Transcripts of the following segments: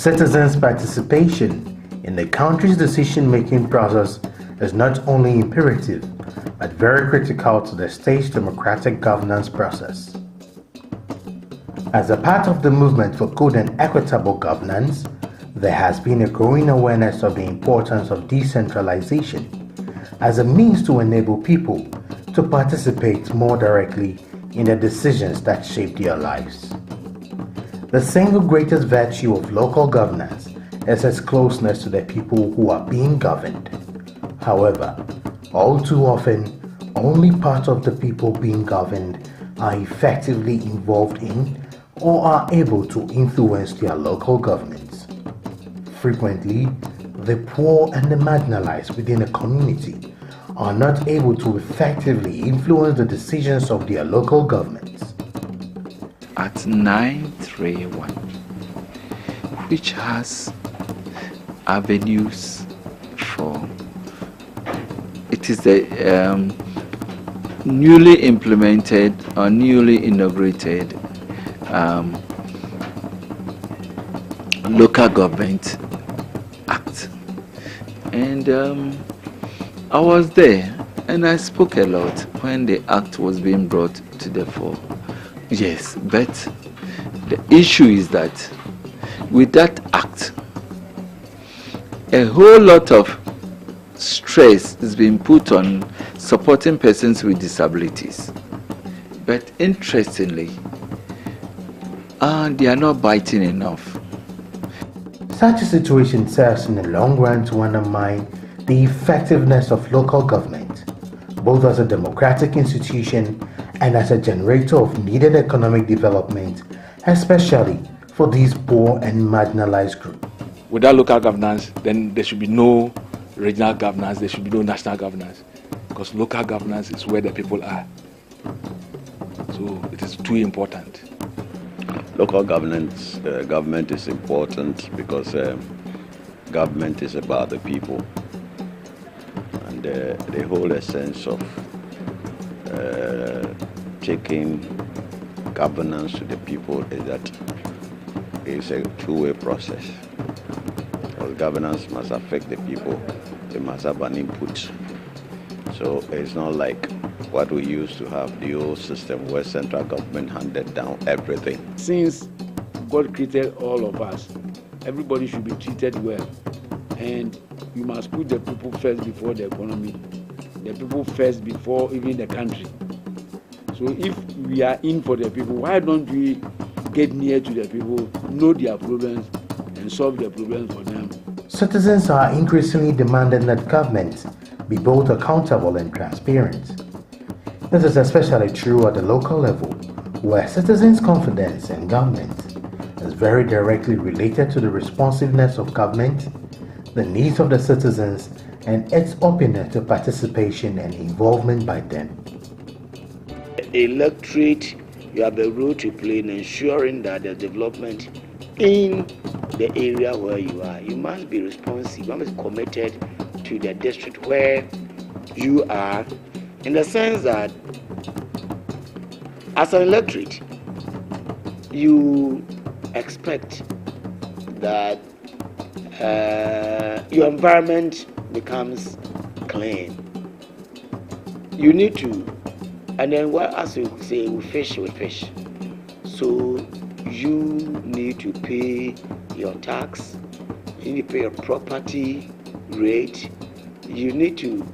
Citizens' participation in the country's decision-making process is not only imperative, but very critical to the state's democratic governance process. As a part of the movement for good and equitable governance, there has been a growing awareness of the importance of decentralization as a means to enable people to participate more directly in the decisions that shape their lives. The single greatest virtue of local governance is its closeness to the people who are being governed. However, all too often, only part of the people being governed are effectively involved in or are able to influence their local governments. Frequently, the poor and the marginalized within a community are not able to effectively influence the decisions of their local governments. At 931, which has avenues for, it is the newly implemented or newly inaugurated Local Government Act, and I was there and I spoke a lot when the act was being brought to the fore. Yes, but the issue is that with that act, a whole lot of stress is being put on supporting persons with disabilities. But interestingly, they are not biting enough. Such a situation serves in the long run to undermine the effectiveness of local government, both as a democratic institution and as a generator of needed economic development, especially for these poor and marginalized groups. Without local governance, then there should be no regional governance, there should be no national governance, because local governance is where the people are. So it is too important. Local government is important because government is about the people, and the whole essence of taking governance to the people is that it's a two-way process. Because governance must affect the people, they must have an input. So it's not like what we used to have, the old system where central government handed down everything. Since God created all of us, everybody should be treated well. And we must put the people first before the economy, the people first before even the country. So if we are in for the people, why don't we get near to the people, know their problems, and solve their problems for them? Citizens are increasingly demanding that government be both accountable and transparent. This is especially true at the local level, where citizens' confidence in government is very directly related to the responsiveness of government, the needs of the citizens, and its openness to participation and involvement by them. Electorate, you have a role to play in ensuring that there's development in the area where you are. You must be responsive, you must be committed to the district where you are, in the sense that as an electorate, you expect that your environment becomes clean. You need to, and then as you say, we fish with fish. So you need to pay your tax, you need to pay your property rate, you need to,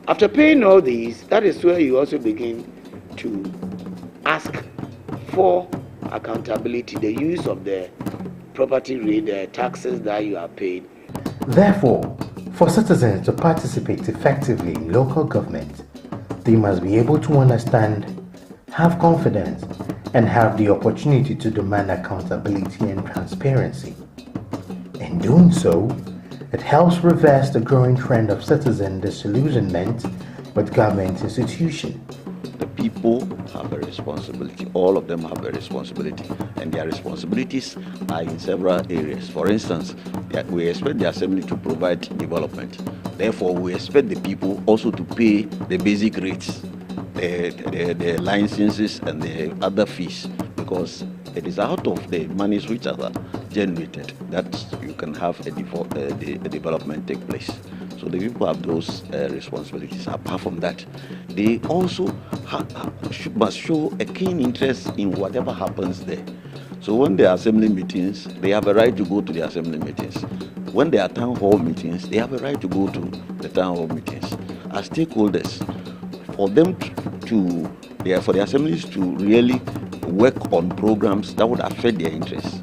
after paying all these, that is where you also begin to ask for accountability, the use of the property rate, the taxes that you have paid. Therefore, for citizens to participate effectively in local government, they must be able to understand, have confidence, and have the opportunity to demand accountability and transparency. In doing so, it helps reverse the growing trend of citizen disillusionment with government institutions. The people have a responsibility, all of them have a responsibility, and their responsibilities are in several areas. For instance, we expect the assembly to provide development. Therefore, we expect the people also to pay the basic rates, the licenses and the other fees, because It is out of the monies which are generated that you can have a development take place. So the people have those responsibilities. Apart from that, they also must show a keen interest in whatever happens there. So when there are assembly meetings, they have a right to go to the assembly meetings. When there are town hall meetings, they have a right to go to the town hall meetings. As stakeholders, for them for the assemblies to really work on programs that would affect their interests,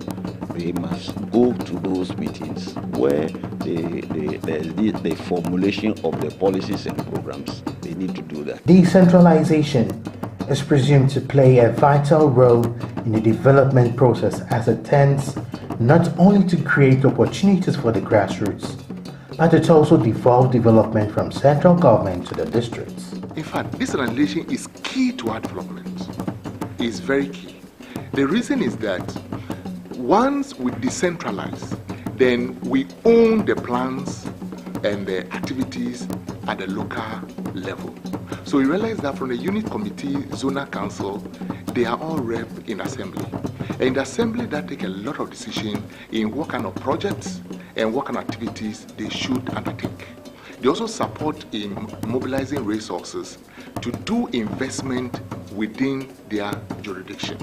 they must go to those meetings where the formulation of the policies and programs. They need to do that. Decentralization is presumed to play a vital role in the development process, as it tends not only to create opportunities for the grassroots, but it also devolves development from central government to the districts. In fact, decentralization is key to our development. It's very key. The reason is that once we decentralize, then we own the plans and the activities at the local level. So we realize that from the unit committee, zonal council, they are all rep in assembly. And in the assembly, that take a lot of decision in what kind of projects and what kind of activities they should undertake. They also support in mobilizing resources to do investment within their jurisdiction.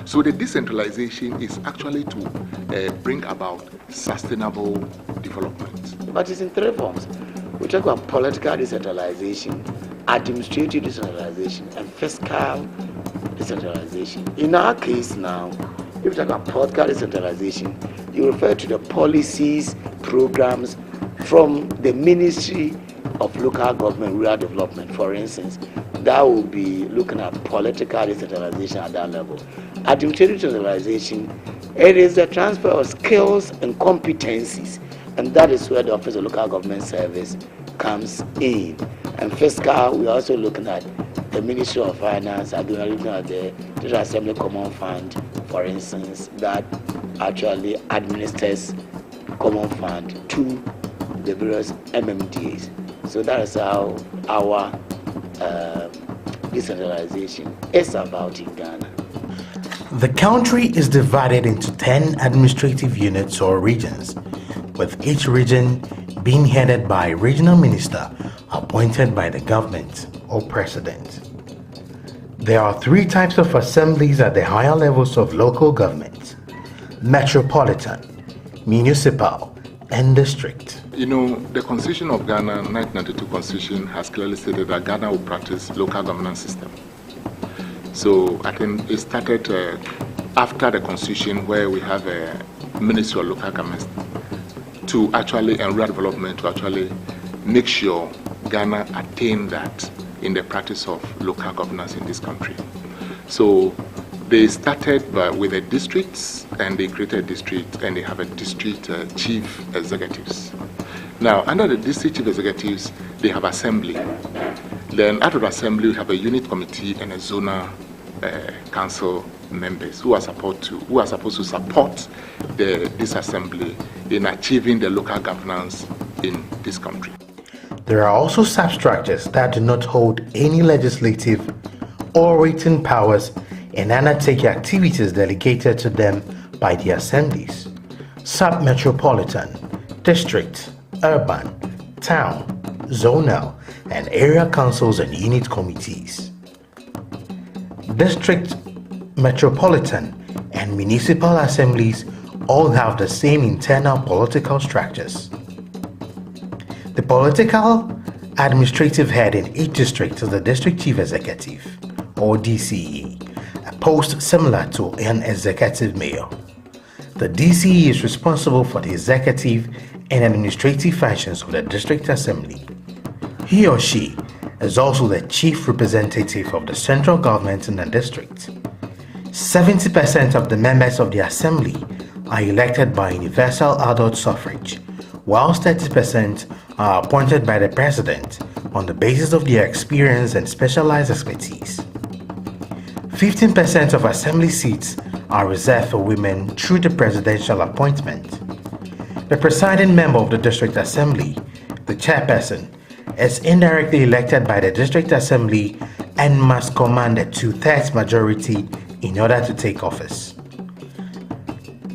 So the decentralization is actually to bring about sustainable development. But it's in three forms. We talk about political decentralization, administrative decentralization, and fiscal decentralization. In our case now, if you talk about political decentralization, you refer to the policies, programs from the Ministry of Local Government, Rural Development, for instance. That will be looking at political decentralization at that level. Administrative decentralization, it is the transfer of skills and competencies, and that is where the Office of Local Government Service comes in. And fiscal, we're also looking at the Ministry of Finance, and we're looking at the General Assembly Common Fund, for instance, that actually administers common fund to the various MMDAs. So that is how our decentralization is about in Ghana. The country is divided into 10 administrative units or regions, with each region being headed by a regional minister appointed by the government or president. There are 3 types of assemblies at the higher levels of local government: metropolitan, municipal, and district. You know, the Constitution of Ghana, 1992 Constitution, has clearly stated that Ghana will practice local governance system. So I think it started after the Constitution, where we have a Ministry of Local Government to actually, and rural development, to actually make sure Ghana attain that in the practice of local governance in this country. So they started with the districts, and they created districts, and they have a district chief executives. Now, under the district chief executives, they have assembly. Then out of assembly, we have a unit committee and a zonal council members who are supposed to support this assembly in achieving the local governance in this country. There are also substructures that do not hold any legislative or written powers and undertake activities delegated to them by the assemblies: sub-metropolitan, district, urban, town, zonal, and area councils and unit committees. District, metropolitan, and municipal assemblies all have the same internal political structures. The political administrative head in each district is the district chief executive, or DCE, a post similar to an executive mayor. The DCE is responsible for the executive and administrative functions of the district assembly. He or she is also the chief representative of the central government in the district. 70% of the members of the assembly are elected by universal adult suffrage, whilst 30% are appointed by the president on the basis of their experience and specialized expertise. 15% of assembly seats are reserved for women through the presidential appointment. The presiding member of the district assembly, the chairperson, is indirectly elected by the district assembly and must command a 2/3 majority in order to take office.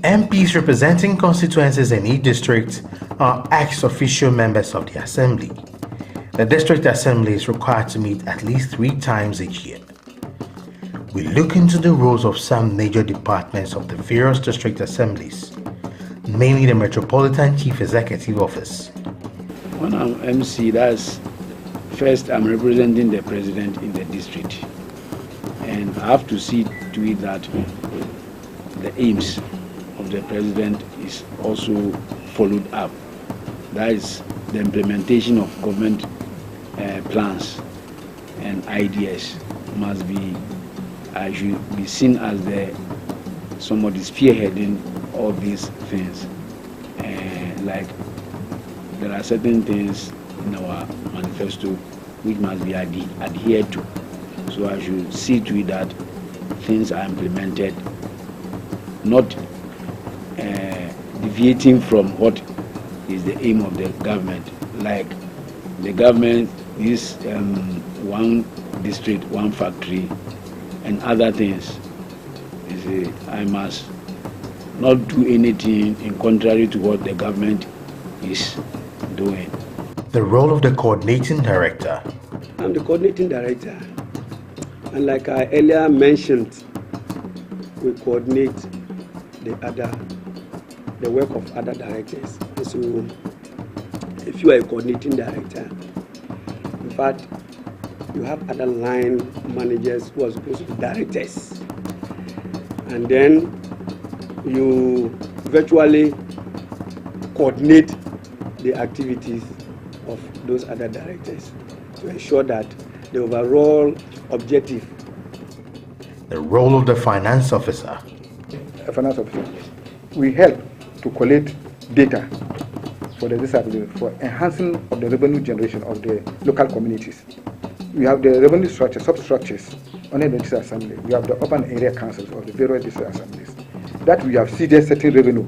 MPs representing constituencies in each district are ex-officio members of the Assembly. The district assembly is required to meet at least 3 times each year. We look into the roles of some major departments of the various district assemblies, mainly the Metropolitan Chief Executive Office. When I'm MC, that's first I'm representing the president in the district, and I have to see to it that the aims of the president is also followed up. That is the implementation of government plans and ideas must be should be seen as somebody spearheading all these things. Like there are certain things in our manifesto which must be adhered to. So I should see to it that things are implemented, not deviating from what is the aim of the government. Like the government is one district, one factory, and other things. You see, I must not do anything in contrary to what the government is doing. The role of the coordinating director. I'm the coordinating director, and like I earlier mentioned, we coordinate the work of other directors. And so if you are a coordinating director, in fact, you have other line managers who are supposed to be directors, and then you virtually coordinate the activities of those other directors to ensure that the overall objective. The role of the finance officer. A finance officer. We help to collect data for the disabled, for enhancing of the revenue generation of the local communities. We have the revenue structure, substructures under the district assembly. We have the urban area councils of the various district assemblies. That we have ceded certain revenue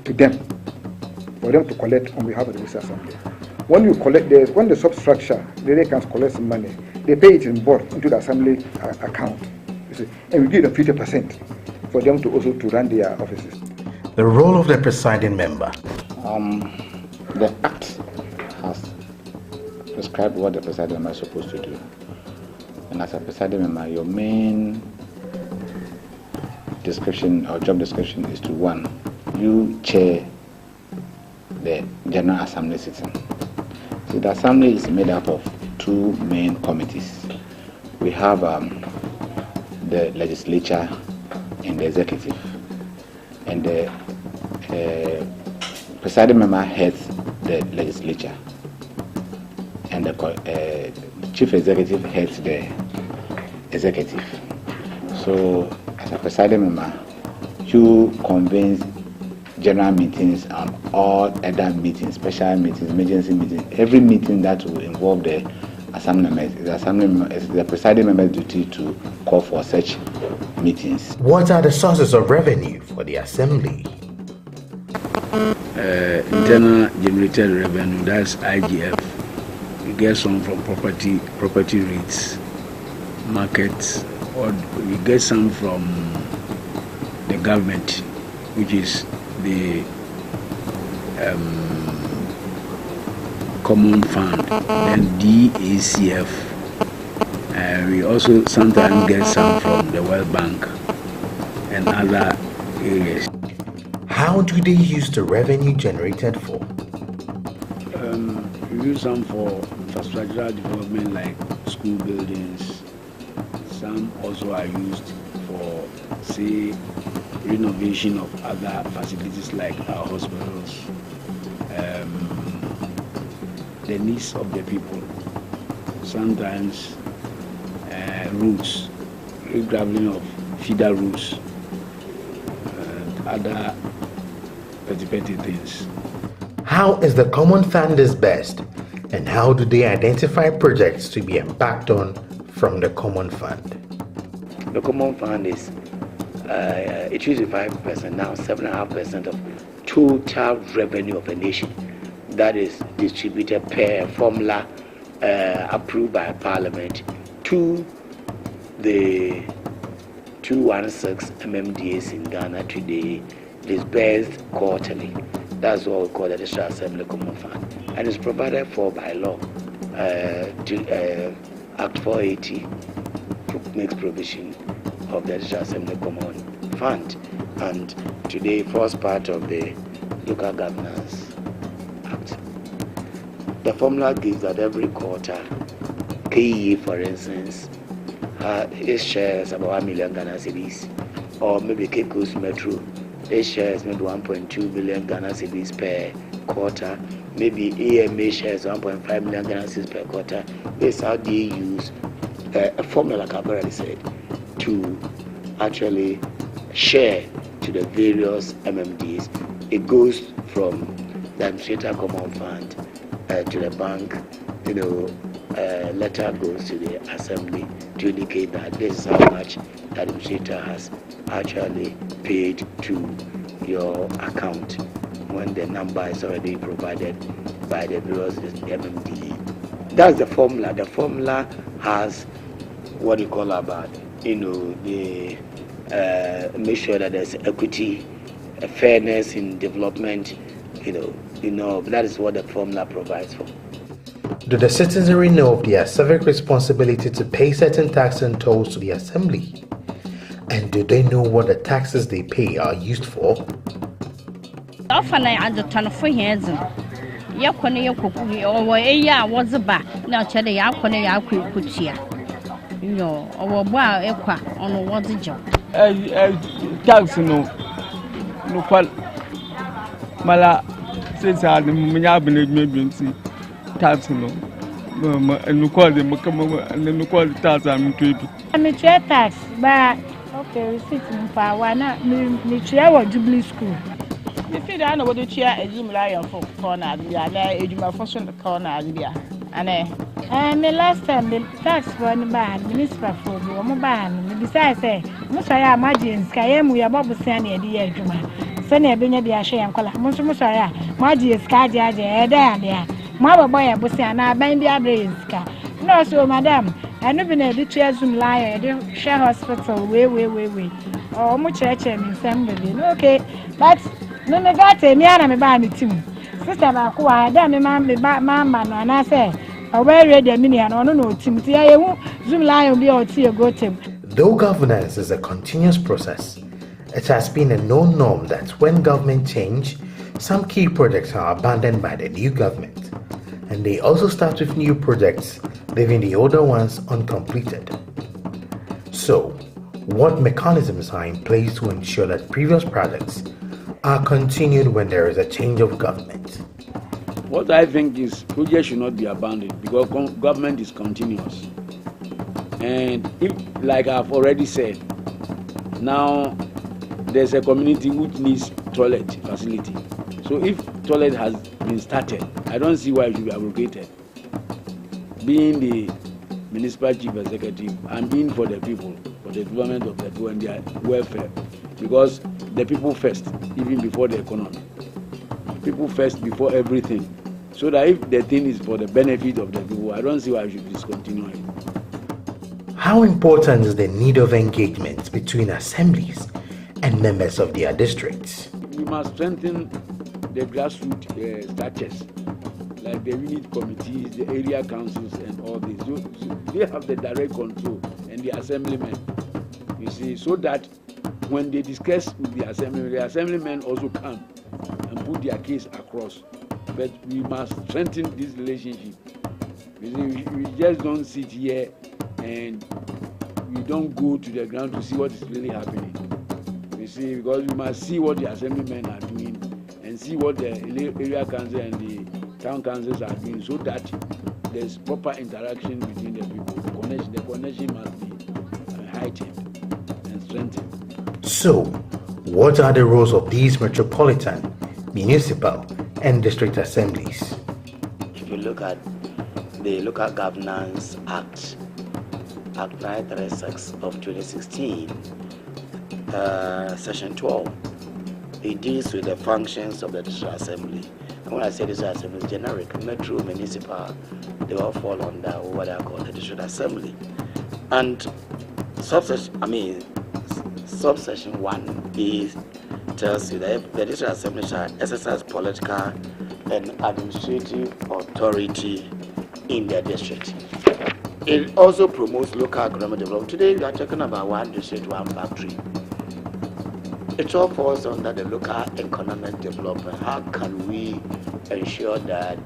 to them, for them to collect on behalf of the district assembly. When you collect when the substructure, the area council collects some money, they pay it in bulk into the assembly account. You see, and we give them 50% for them to also to run their offices. The role of the presiding member. The Act has prescribed what the presiding member is supposed to do. And as a presiding member, your main description or job description is to, 1, you chair the General Assembly sitting. So the Assembly is made up of 2 main committees. We have the legislature and the executive. And the presiding member heads the legislature, and the chief executive heads the executive. So, as a presiding member, you convene general meetings and all other meetings, special meetings, emergency meetings, every meeting that will involve the assembly members. It's the presiding member's duty to call for such meetings. What are the sources of revenue for the assembly? Internal generated revenue, that's IGF. You get some from property rates, markets, or you get some from the government, which is the common fund, then DACF. We also sometimes get some from the World Bank and other areas. How do they use the revenue generated for? We use some for infrastructural development like school buildings. Some also are used for, say, renovation of other facilities like our hospitals, the needs of the people. Sometimes routes, regraveling of feeder routes, and other petty things. How is the common fund disbursed, and how do they identify projects to be embarked on from the common fund? The common fund is it used to be 5%, now 7.5% of total revenue of a nation. That is distributed per formula approved by Parliament to the 216 MMDAs in Ghana, to the disbursed quarterly. That's what we call the District Assembly Common Fund, and it's provided for by law. Act 480 makes provision of the District Assembly Common Fund, and today forms part of the Local Governance Act. The formula gives that every quarter, KE, for instance, its shares about 1 million Ghana cedis, or maybe Cape Coast Metro, its shares maybe 1.2 billion Ghana cedis per quarter, maybe AMA shares 1.5 million Ghana cedis per quarter. This is how they use a formula, like I've already said, to actually share to the various MMDs. It goes from the Administrator Common Fund to the bank, letter goes to the assembly to indicate that this is how much the administrator has actually paid to your account when the number is already provided by the various MMD. That's the formula. The formula has what you call about, the make sure that there's equity, fairness in development, that is what the formula provides for. Do the citizenry know of their civic responsibility to pay certain taxes and tolls to the assembly? And do they know what the taxes they pay are used for? Often I understand for years. Yakone Yakuku or a year was a back. Now, Chede Yakone Yakutia. Or Boa Equa on what's the job? Tax no qual Mala says I maybe tax no. And you call them and then you call the tax I'm tax, but okay, receipt for one, me chair or Jubilee School. If you don't know what the chair is, you lie for corner, you my first corner, and the last time the tax one ban, Minister for the ban, besides, say, most I imagine Skyam, we are Bob Sandy, dear Juma. Sunny, I've been at the Ashay and Collar, Musaya, Margie, Sky, there. Mama boy, Busiana, bind the address. No, so, madam, I never know the chairs in lie, I don't share hospital, way. Or much church and assembly. Okay, but no, me got a man, I'm a me too. Sister Bakua, damn me, mamma, and I say, I wear ready a minute, and no, Timothy, I won't zoom lie on the old tea go to. Though governance is a continuous process, it has been a known norm that when government change, some key projects are abandoned by the new government, and they also start with new projects, leaving the older ones uncompleted. So, what mechanisms are in place to ensure that previous projects are continued when there is a change of government? What I think is projects should not be abandoned because government is continuous. And if, like I've already said, now there's a community which needs toilet facility. So if toilet has been started, I don't see why it should be abrogated. Being the municipal chief executive, I'm in for the people, for the development of the people and their welfare. Because the people first, even before the economy. People first before everything. So that if the thing is for the benefit of the people, I don't see why I should discontinue it. How important is the need of engagement between assemblies and members of their districts? We must strengthen the grassroots structures, like the unit committees, the area councils, and all this. So they have the direct control, and the assemblymen, you see, so that when they discuss with the assemblymen also come and put their case across. But we must strengthen this relationship. You see, we just don't sit here and we don't go to the ground to see what is really happening. You see, because we must see what the assemblymen are doing and see what the area council and the town councils are doing, so that there's proper interaction between the people. The connection must be heightened and strengthened. So, what are the roles of these metropolitan, municipal, and district assemblies? If you look at the Local Governance Act, Act 936 of 2016, Section 12, it deals with the functions of the district assembly. And when I say district assembly, it's generic, metro, municipal, they all fall under what I call the district assembly. And subsection 1 is tells you that the district assembly shall exercise political and administrative authority in their district. It also promotes local economic development. Today we are talking about one district, one factory. It all falls under the local economic development. How can we ensure that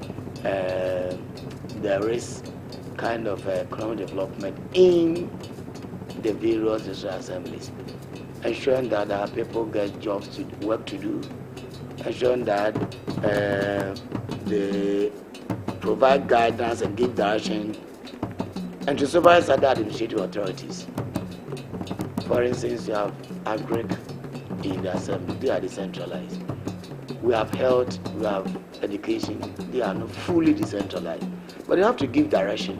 there is kind of economic development in the various district assemblies? Ensuring that our people get jobs to work to do, ensuring that they provide guidance and give direction, and to supervise other administrative authorities. For instance, you have agric in the assembly, they are decentralized. We have health, we have education, they are not fully decentralized. But you have to give direction.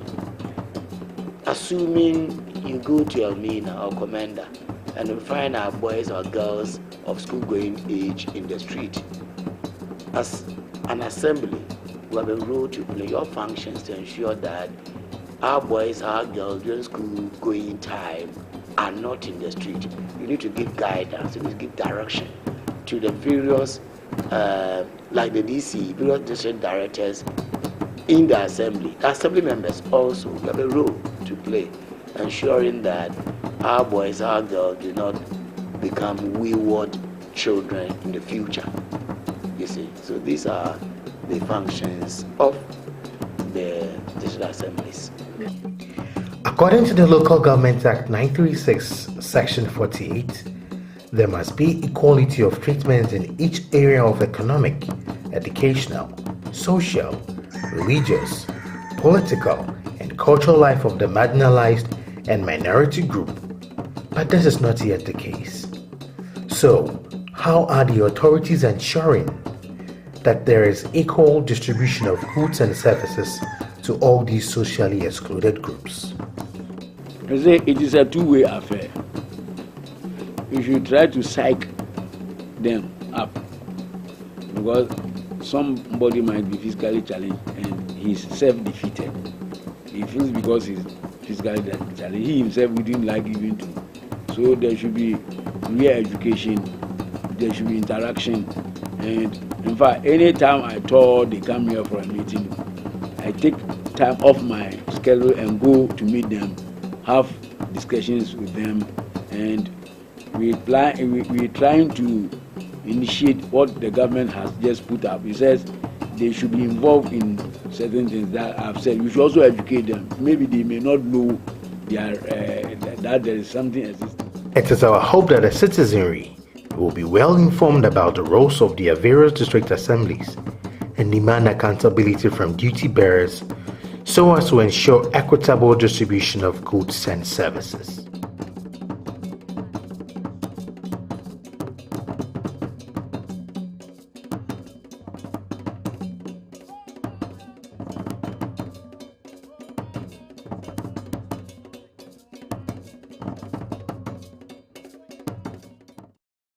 Assuming you go to your MENA or commander and you find our boys or girls of school-going age in the street. As an assembly, we have a role to play. Your functions to ensure that our boys, our girls during school-going time are not in the street. You need to give guidance, you need to give direction to the various, like the DC, various district directors in the assembly. The assembly members also have a role to play, ensuring that our boys, our girls do not become wayward children in the future. You see, so these are the functions of the district assemblies. According to the Local Government Act 936, Section 48, there must be equality of treatment in each area of economic, educational, social, religious, political, and cultural life of the marginalized and minority group. But this is not yet the case. So, how are the authorities ensuring that there is equal distribution of goods and services to all these socially excluded groups? I say it is a two-way affair. You should try to psych them up, because somebody might be physically challenged and he's self-defeated. He feels because he's physically challenged, he himself wouldn't like even to. So there should be real education, there should be interaction, and in fact, anytime I thought they come here for a meeting, I take time off my schedule and go to meet them, have discussions with them, and we're trying to initiate what the government has just put up. It says they should be involved in certain things that I've said. We should also educate them. Maybe they may not know that there is something existing. It is our hope that the citizenry will be well informed about the roles of their various district assemblies and demand accountability from duty bearers so as to ensure equitable distribution of goods and services.